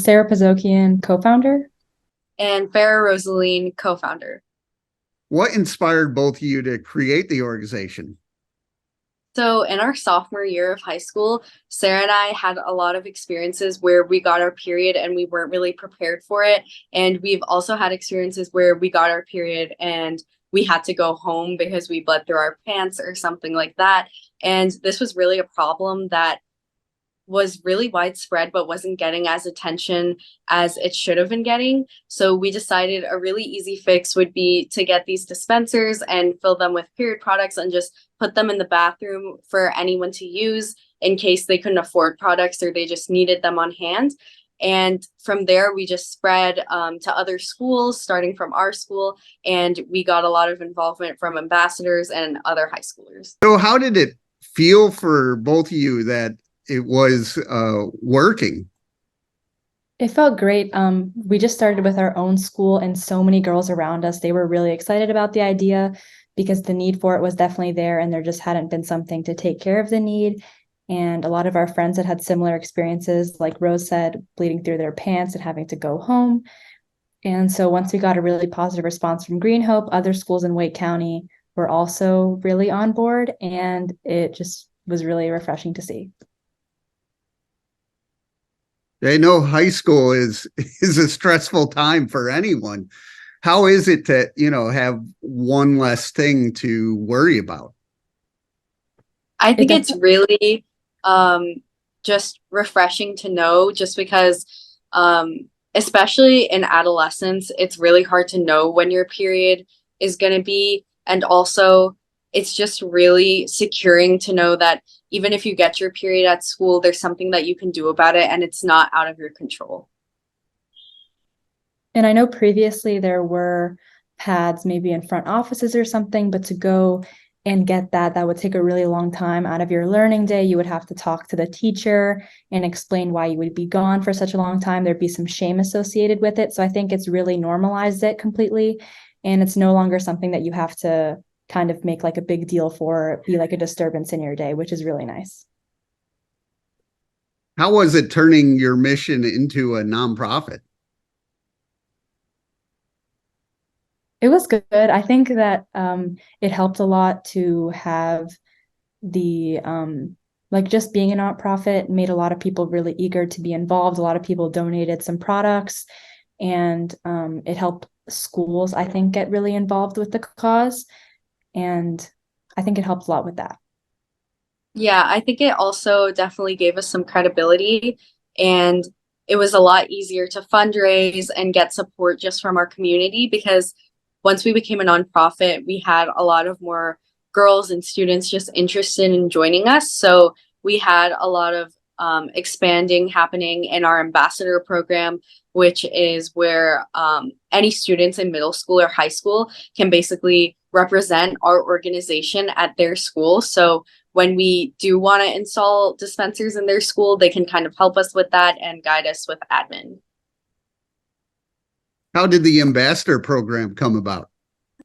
Sarah Pazokian, co-founder. And Farah Rosaleen, co-founder. What inspired both of you to create the organization? So in our sophomore year of high school, Sarah and I had a lot of experiences where we got our period and we weren't really prepared for it. And we've also had experiences where we got our period and we had to go home because we bled through our pants or something like that. And this was really a problem that was really widespread but wasn't getting as attention as it should have been getting. So we decided a really easy fix would be to get these dispensers and fill them with period products and just put them in the bathroom for anyone to use in case they couldn't afford products or they just needed them on hand. And from there, we just spread to other schools, starting from our school, and we got a lot of involvement from ambassadors and other high schoolers. So how did it feel for both of you that it was working? It felt great. We just started with our own school and so many girls around us, they were really excited about the idea because the need for it was definitely there and there just hadn't been something to take care of the need. And a lot of our friends had similar experiences, like Rose said, bleeding through their pants and having to go home. And so once we got a really positive response from Green Hope, other schools in Wake County were also really on board, and it just was really refreshing to see. I know high school is a stressful time for anyone. How is it to, have one less thing to worry about? I think it's really just refreshing to know, just because especially in adolescence, it's really hard to know when your period is going to be. And also, it's just really securing to know that even if you get your period at school, there's something that you can do about it and it's not out of your control. And I know previously there were pads maybe in front offices or something, but to go and get that would take a really long time out of your learning day. You would have to talk to the teacher and explain why you would be gone for such a long time. There'd be some shame associated with it. So I think it's really normalized it completely. And it's no longer something that you have to kind of make like a big deal for, be like a disturbance in your day, which is really nice. How was it turning your mission into a nonprofit? It was good. I think that it helped a lot to have the like just being a nonprofit made a lot of people really eager to be involved. A lot of people donated some products, and it helped schools, I think, get really involved with the cause. And I think it helped a lot with that. Yeah, I think it also definitely gave us some credibility, and it was a lot easier to fundraise and get support just from our community, because once we became a nonprofit, we had a lot of more girls and students just interested in joining us. So we had a lot of expanding happening in our ambassador program, which is where any students in middle school or high school can basically represent our organization at their school. So when we do want to install dispensers in their school, they can kind of help us with that and guide us with admin. How did the ambassador program come about?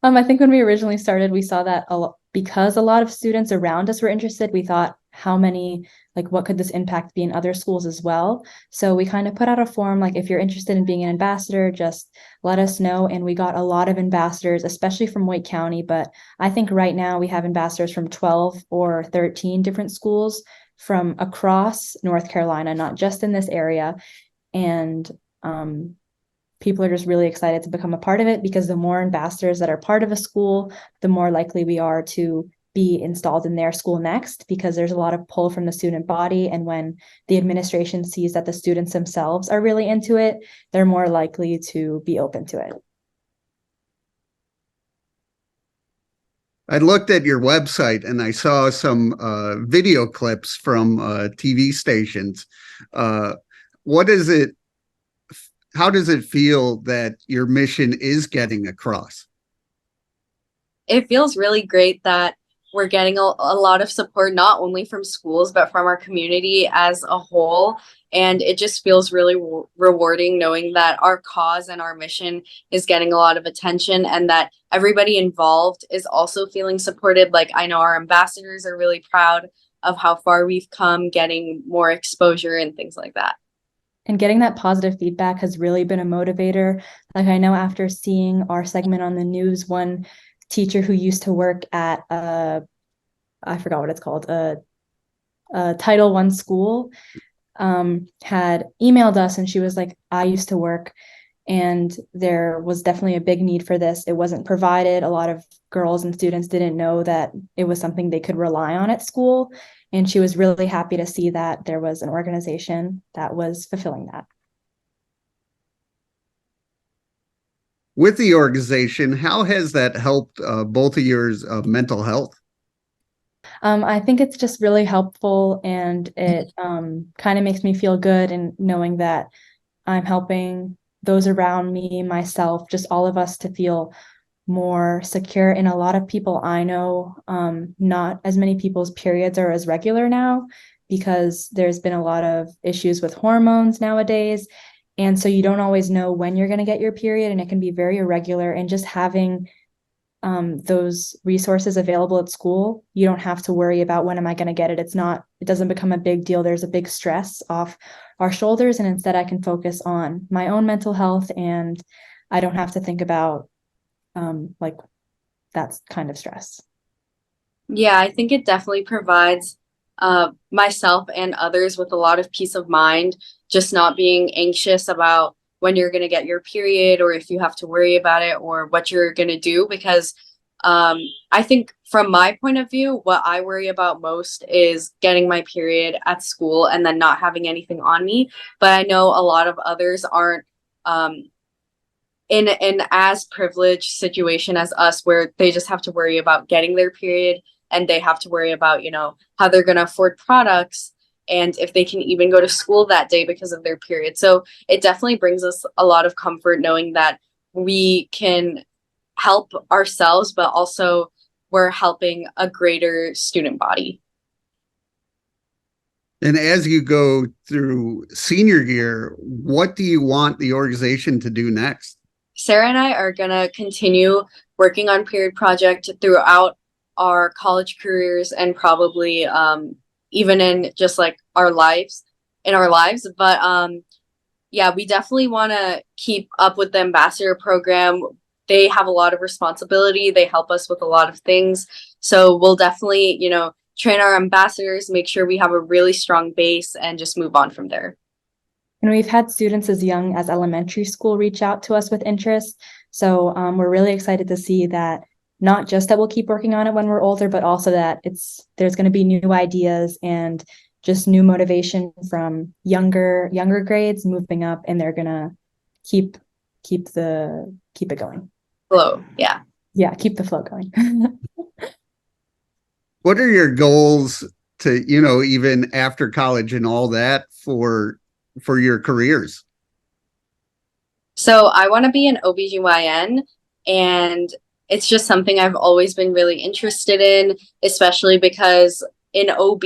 I think when we originally started, we saw that because a lot of students around us were interested, we thought what could this impact be in other schools as well? So we kind of put out a form, like, if you're interested in being an ambassador, just let us know. And we got a lot of ambassadors, especially from Wake County. But I think right now we have ambassadors from 12 or 13 different schools from across North Carolina, not just in this area. And people are just really excited to become a part of it, because the more ambassadors that are part of a school, the more likely we are to be installed in their school next, because there's a lot of pull from the student body. And when the administration sees that the students themselves are really into it, they're more likely to be open to it. I looked at your website and I saw some video clips from TV stations. What is it? How does it feel that your mission is getting across? It feels really great that we're getting a lot of support, not only from schools, but from our community as a whole. And it just feels really rewarding knowing that our cause and our mission is getting a lot of attention, and that everybody involved is also feeling supported. Like, I know our ambassadors are really proud of how far we've come, getting more exposure and things like that. And getting that positive feedback has really been a motivator. Like I know after seeing our segment on the news, one teacher who used to work at I forgot what it's called, a Title I school, had emailed us, and she was like, I used to work, and there was definitely a big need for this. It wasn't provided. A lot of girls and students didn't know that it was something they could rely on at school. And she was really happy to see that there was an organization that was fulfilling that. With the organization, how has that helped both of your mental health? I think it's just really helpful, and it kind of makes me feel good, and knowing that I'm helping those around me, myself, just all of us to feel more secure. And a lot of people I know, not as many people's periods are as regular now because there's been a lot of issues with hormones nowadays. And so you don't always know when you're going to get your period, and it can be very irregular. And just having those resources available at school, you don't have to worry about when am I going to get it. It doesn't become a big deal. There's a big stress off our shoulders, and instead I can focus on my own mental health, and I don't have to think about like that kind of stress. Yeah, I think it definitely provides myself and others with a lot of peace of mind, just not being anxious about when you're going to get your period, or if you have to worry about it, or what you're going to do. Because I think from my point of view, what I worry about most is getting my period at school and then not having anything on me. But I know a lot of others aren't in an as privileged situation as us, where they just have to worry about getting their period, and they have to worry about, how they're going to afford products, and if they can even go to school that day because of their period. So it definitely brings us a lot of comfort knowing that we can help ourselves, but also we're helping a greater student body. And as you go through senior year, what do you want the organization to do next? Sarah and I are going to continue working on Period Project throughout our college careers, and probably even in just like our lives. But yeah, we definitely want to keep up with the ambassador program. They have a lot of responsibility. They help us with a lot of things. So we'll definitely, train our ambassadors, make sure we have a really strong base, and just move on from there. And we've had students as young as elementary school reach out to us with interest. So we're really excited to see that, not just that we'll keep working on it when we're older, but also that there's going to be new ideas and just new motivation from younger grades moving up, and they're going to keep it going. Flow. Yeah. Yeah. Keep the flow going. What are your goals to, even after college and all that for your careers? So I want to be an OBGYN, and it's just something I've always been really interested in, especially because in OB,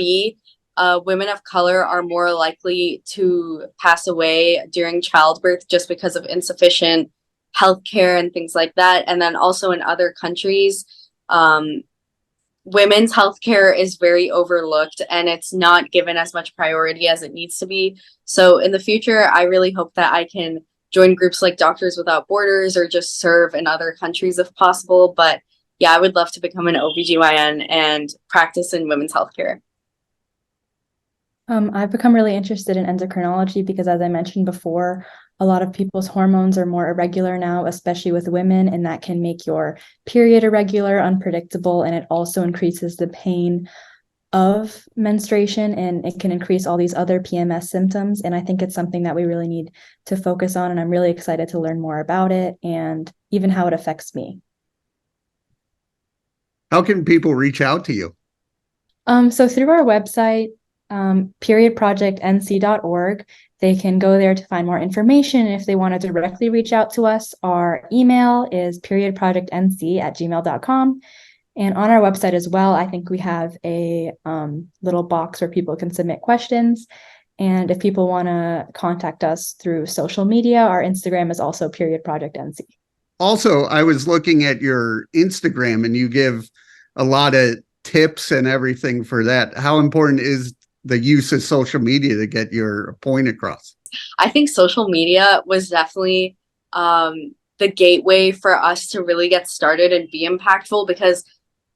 women of color are more likely to pass away during childbirth just because of insufficient healthcare and things like that. And then also in other countries, women's healthcare is very overlooked, and it's not given as much priority as it needs to be. So in the future, I really hope that I can join groups like Doctors Without Borders, or just serve in other countries if possible. But yeah, I would love to become an OBGYN and practice in women's healthcare. I've become really interested in endocrinology because, as I mentioned before, a lot of people's hormones are more irregular now, especially with women, and that can make your period irregular, unpredictable, and it also increases the pain of menstruation, and it can increase all these other PMS symptoms. And I think it's something that we really need to focus on, and I'm really excited to learn more about it and even how it affects me. How can people reach out to you? So through our website, periodprojectnc.org, they can go there to find more information. If they want to directly reach out to us, our email is periodprojectnc@gmail.com. And on our website as well, I think we have a little box where people can submit questions. And if people want to contact us through social media, our Instagram is also periodprojectnc. Also, I was looking at your Instagram, and you give a lot of tips and everything for that. How important is the use of social media to get your point across? I think social media was definitely the gateway for us to really get started and be impactful, because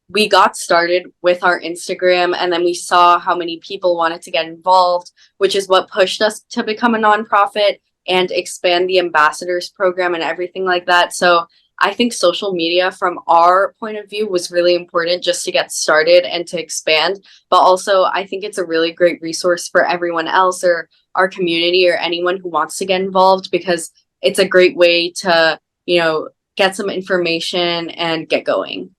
we got started with our Instagram and then we saw how many people wanted to get involved, which is what pushed us to become a nonprofit and expand the ambassadors program and everything like that. So I think social media from our point of view was really important just to get started and to expand. But also I think it's a really great resource for everyone else or our community or anyone who wants to get involved, because it's a great way to, get some information and get going.